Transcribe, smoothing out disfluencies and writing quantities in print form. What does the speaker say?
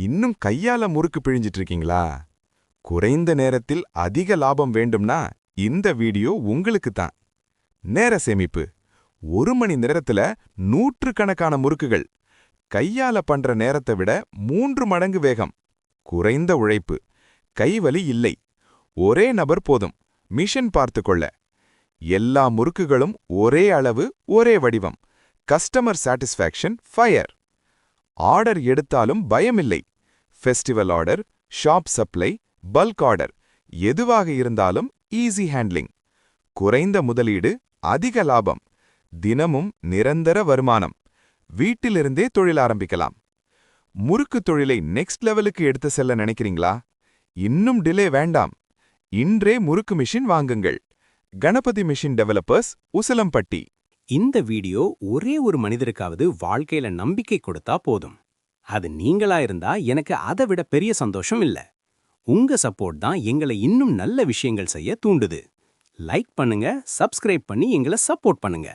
இன்னும் கையால முறுக்கு பிழிஞ்சிட்டு இருக்கீங்களா? குறைந்த நேரத்தில் அதிக லாபம் வேண்டும்னா இந்த வீடியோ உங்களுக்கு தான். நேர சேமிப்பு. 1 மணி நேரத்துல நூற்றுக்கணக்கான முறுக்குகள். கையால பண்ற நேரத்தை விட 3 மடங்கு வேகம். குறைந்த உழைப்பு. கைவலி இல்லை. ஒரே நபர் போதும். மிஷன் பார்த்துக்கொள்ள. எல்லா முறுக்குகளும் ஒரே அளவு, ஒரே வடிவம். Customer satisfaction fire. ஆர்டர் எடுத்தாலும் பயமில்லை. Festival order, shop supply, bulk order எதுவாக இருந்தாலும் ஈஸி ஹேண்ட்லிங். குறைந்த முதலீடு, அதிக லாபம். தினமும் நிரந்தர வருமானம். வீட்டிலிருந்தே தொழில் ஆரம்பிக்கலாம். முறுக்கு தொழிலை நெக்ஸ்ட் லெவலுக்கு எடுத்து செல்ல நினைக்கிறீங்களா? இன்னும் டிலே வேண்டாம். இன்றே முறுக்கு மிஷின் வாங்குங்கள். Ganapathi machine developers, Usilampatti. இந்த வீடியோ ஒரே ஒரு மனிதருக்காவது வாழ்க்கையில நம்பிக்கை கொடுத்தா போதும். அது நீங்களா இருந்தா எனக்கு அதை விட பெரிய சந்தோஷம் இல்ல. உங்க சப்போர்ட் தான் எங்களை இன்னும் நல்ல விஷயங்கள் செய்ய தூண்டுது. லைக் பண்ணுங்க, சப்ஸ்கிரைப் பண்ணி எங்களை சப்போர்ட் பண்ணுங்க.